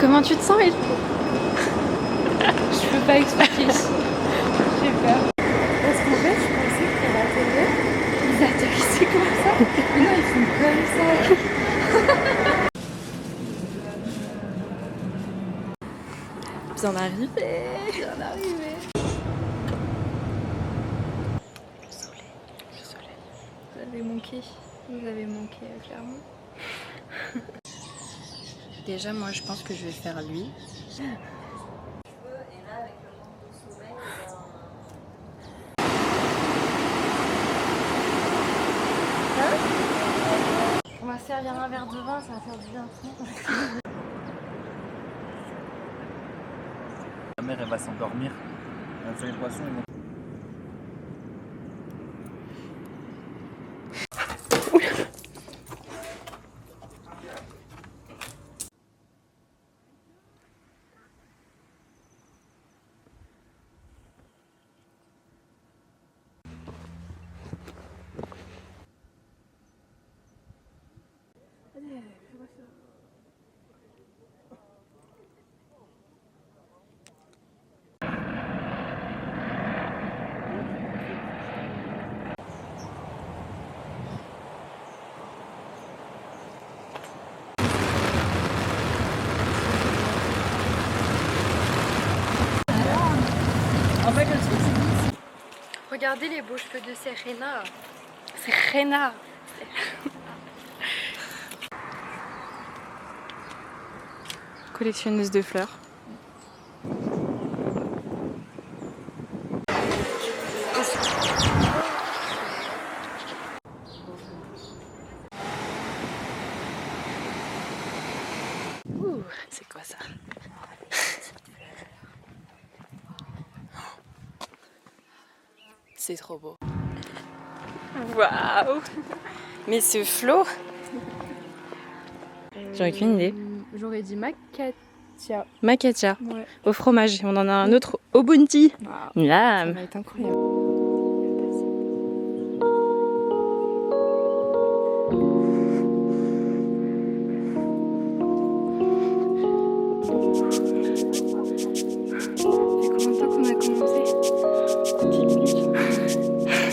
Comment tu te sens, Ellie? Je peux pas expliquer. J'ai peur. Parce qu'en fait, je pensais que pour atterrir, ils atterrissaient comme ça. Mais non, ils font comme ça. Bien arrivé. Bien arrivé. Le soleil. Le soleil. Vous avez manqué. Vous avez manqué, clairement. Déjà, moi, je pense que je vais faire lui. On va servir un verre de vin, ça va faire du bien. La mère, elle va s'endormir. Elle fait les poissons, ils vont... En fait, le truc, c'est... Regardez les beaux cheveux de Serena. Serena. Collectionneuse de fleurs. Ouh, c'est quoi ça? C'est trop beau. Waouh! Mais ce flot! J'aurais qu'une idée. J'aurais dit Macatia. Macatia, Ouais. au fromage. On en a un autre au bounty. Wow. Là. Ça va être incroyable. Ça fait combien de temps qu'on a commencé? 10 minutes.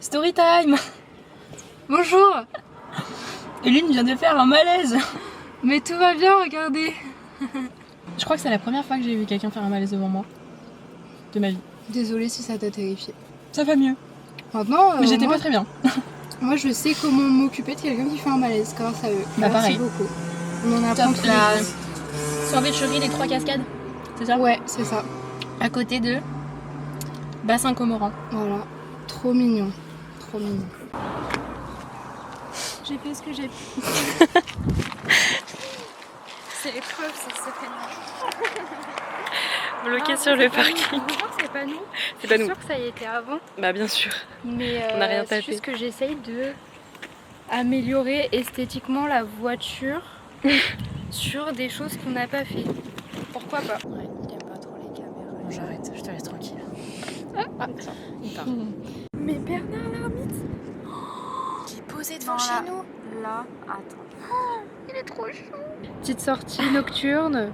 Story time! Bonjour! Eline vient de faire un malaise. Mais tout va bien, regardez! Je crois que c'est la première fois que j'ai vu quelqu'un faire un malaise devant moi. De ma vie. Désolée si ça t'a terrifié. Ça va mieux. Maintenant, Mais j'étais moi, pas très bien. moi je sais comment m'occuper de quelqu'un qui fait un malaise grâce à eux. Bah, Merci pareil. beaucoup. On en apprend tous les La jours. sandwicherie des 3 cascades. C'est ça? Ouais, c'est ça. À côté de Bassin Comoran. Voilà. Trop mignon. Trop mignon. J'ai fait ce que j'ai pu. C'est l'épreuve, ça s'appelle. Bloqué sur le parking. C'est pas nous. C'est pas Je nous. suis sûre que ça y était avant. Bah bien sûr. Mais On n'a rien c'est tapé. juste que j'essaye de améliorer esthétiquement la voiture sur des choses qu'on n'a pas fait. Pourquoi pas? Ouais, il aime pas trop les caméras. Bon, j'arrête, je te laisse tranquille. Il part. Mais Bernard l'ermite, Qui est posé devant Non, chez là. nous. là, attends. Il est trop chou. Petite sortie nocturne.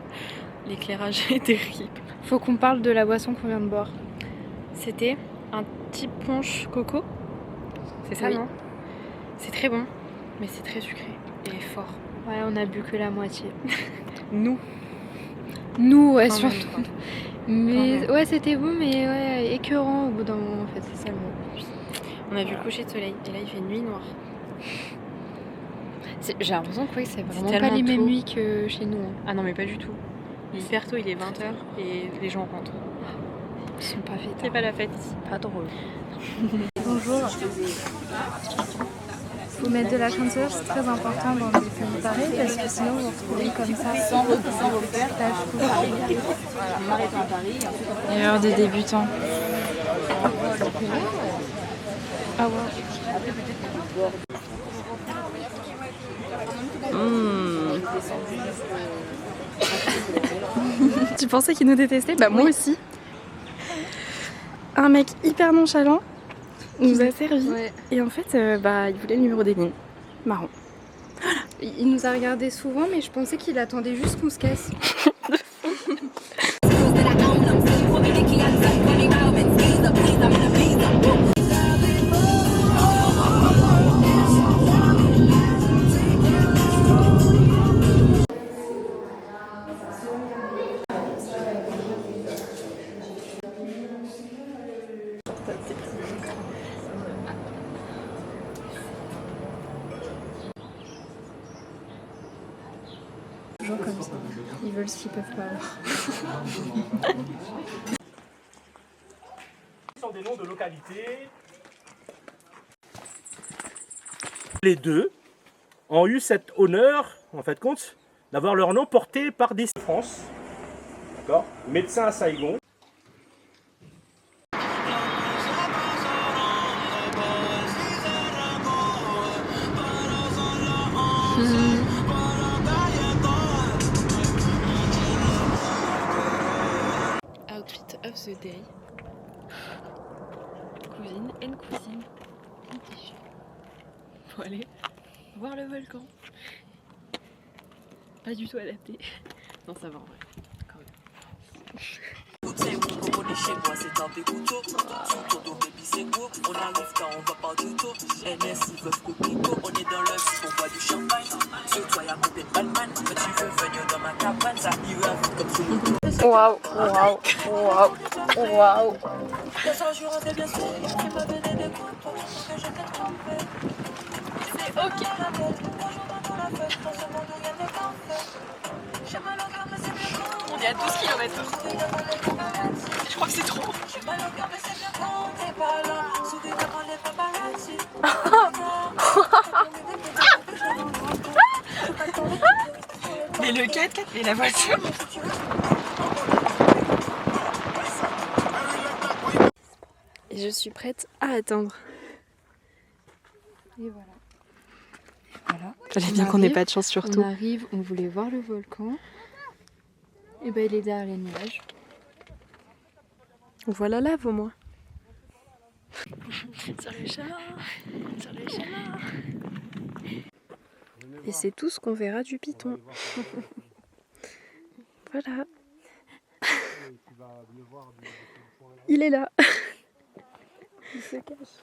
L'éclairage est terrible. Faut qu'on parle de la boisson qu'on vient de boire. C'était un petit punch coco. C'est ça, Oui. non? C'est très bon, mais c'est très sucré et fort. Ouais, on a bu que la moitié. Nous. Nous, ouais, Quand surtout. même, quoi. Mais Quand même. ouais, c'était bon, mais ouais, écœurant au bout d'un moment, en fait, c'est ça le mot. On a vu le coucher de soleil et là il fait nuit noire. J'ai l'impression que ouais, c'est vraiment tellement pas les mêmes tôt. nuits que chez nous. Hein. Ah non mais pas du tout. Hyper tôt, il est 20h et les gens rentrent. qui sont pas fêtards. C'est pas la fête ici. Pas drôle. Bonjour. Faut mettre de la chanteur, c'est très important dans des films pareils parce que sinon vous vous retrouvez comme ça. Sans repère. Voilà, on arrête à Paris. Et ensuite on Erreur des débutants. Ah ouais. Tu pensais qu'il nous détestait? Bah moi aussi. Un mec hyper nonchalant nous a servi et en fait il voulait le numéro des lignes. Marrant. Il nous a regardé souvent mais je pensais qu'il attendait juste qu'on se casse. Toujours comme ça. Ils veulent ce qu'ils peuvent pas avoir. Ce sont des noms de localités. Les deux ont eu cet honneur, en fait, compte, d'avoir leur nom porté par des France. D'accord ? Médecin à Saigon. Outfit of the day. Cousine and cousine. Un t-shirt. Faut aller voir le volcan. Pas du tout adapté. Non, ça va en vrai. Quand même. Waouh, waouh, waouh, waouh. C'est ok. On est à 12 km/h. Je crois que c'est trop. Mais le 4x4, mais la voiture. Et je suis prête à attendre. Et voilà. Voilà. Fallait bien qu'on n'ait pas de chance surtout. On arrive, on voulait voir le volcan. Et ben il est derrière les nuages. On voit la lave au moins. Sur le chemin. Sur le chemin. Et c'est tout ce qu'on verra du Piton. Voilà. Il est là. Il se cache.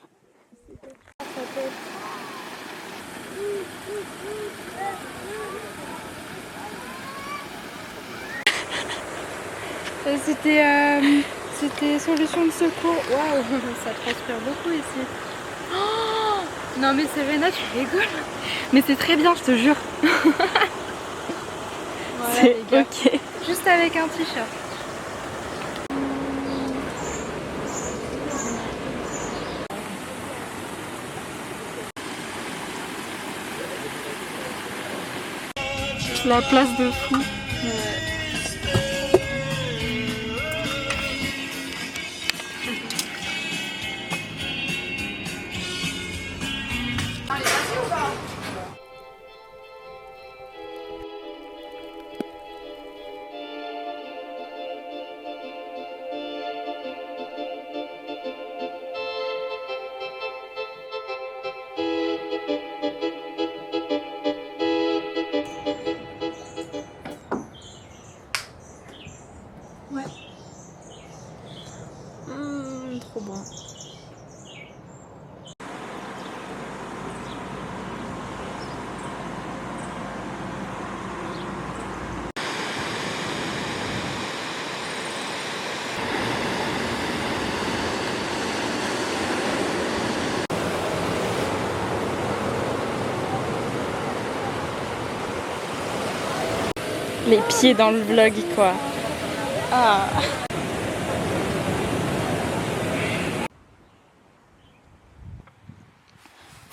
C'était solution de secours. Waouh, ça transpire beaucoup ici. Oh non mais Serena, tu rigoles. Mais c'est très bien, je te jure. Voilà, C'est les gars. ok. Juste avec un t-shirt. La place de fou. Trop bon. Les pieds dans le vlog quoi. Ah.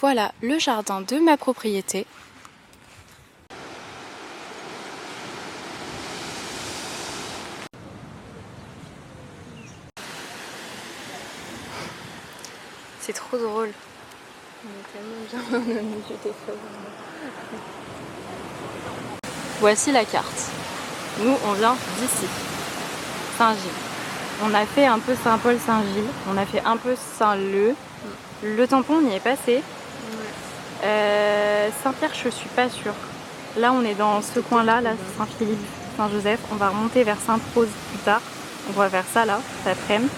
Voilà le jardin de ma propriété. C'est trop drôle. On est tellement bien au milieu des feuilles. Voici la carte. Nous, on vient d'ici, Saint-Gilles. On a fait un peu Saint-Paul-Saint-Gilles, on a fait un peu Saint-Leu. Le tampon, on y est passé. Saint-Pierre, je suis pas sûre. Là, on est dans ce coin-là, là, Saint-Philippe, Saint-Joseph. On va remonter vers Sainte-Rose plus tard. On va faire ça là, cet après-midi.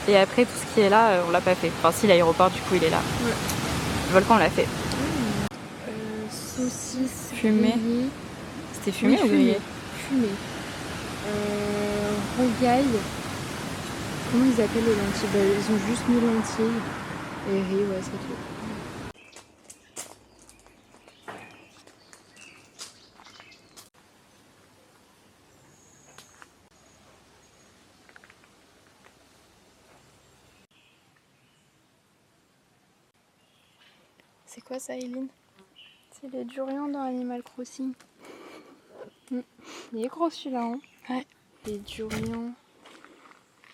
Et après, tout ce qui est là, on l'a pas fait. Enfin, si, l'aéroport, du coup, il est là. Ouais. Le volcan, on l'a fait. Saucisse fumée. C'était fumé ou grillé? Fumé. Rogaille. Comment ils appellent les lentilles? Bah, ils ont juste mis lentilles. Et riz, ouais, c'est tout. C'est quoi ça, Eileen? C'est les durians dans Animal Crossing. Il est gros celui-là, hein? Ouais. Les durians.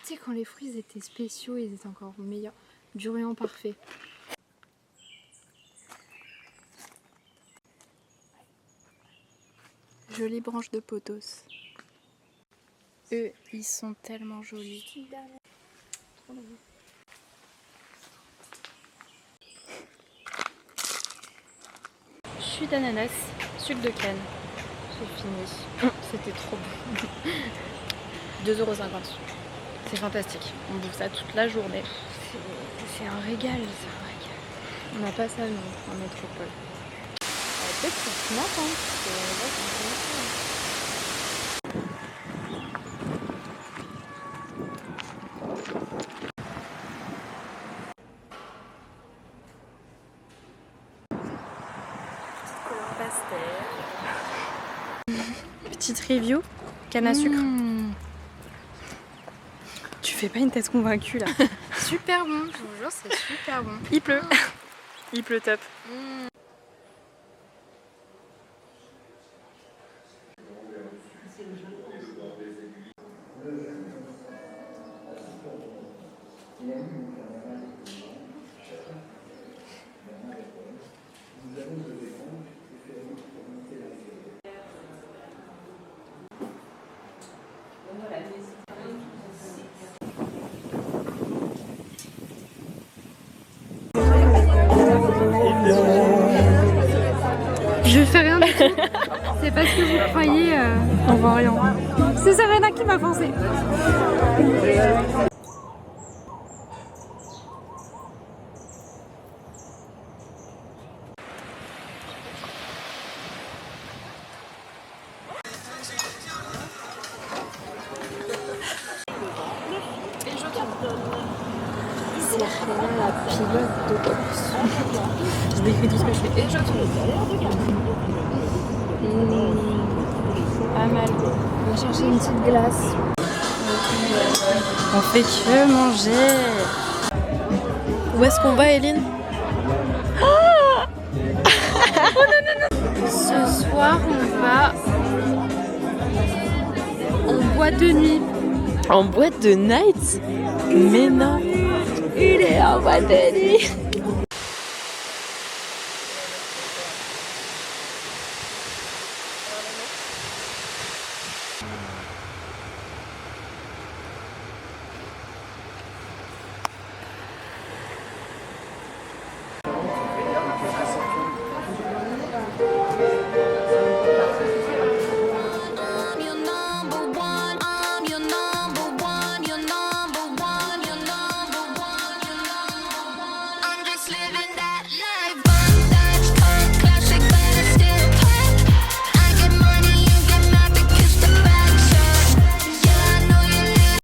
Tu sais, quand les fruits étaient spéciaux, ils étaient encore meilleurs. Durian parfait. Jolie branche de pothos. Eux, ils sont tellement jolis. Jus d'ananas, sucre de canne. C'est fini. C'était trop bon. 2,50 €. C'est fantastique. On bouffe ça toute la journée. C'est un régal, c'est un régal. On n'a pas ça, nous, en métropole. Peut-être que c'est smart, hein. Petite review, canne à sucre. Tu fais pas une tête convaincue là. Super bon, je vous jure, c'est super bon. Il pleut. Il pleut top. Je fais rien du tout. C'est parce que vous croyez en voit rien. C'est Serena qui m'a forcé. C'est Serena la pilote de course. Je décris tout ce que je fais. Et je tourne. Pas mal. On va chercher une petite glace. On fait que manger. Où est-ce qu'on va, Eileen? Ce soir, on va en boîte de nuit. En boîte de night? Mais non. Il est en boîte de nuit.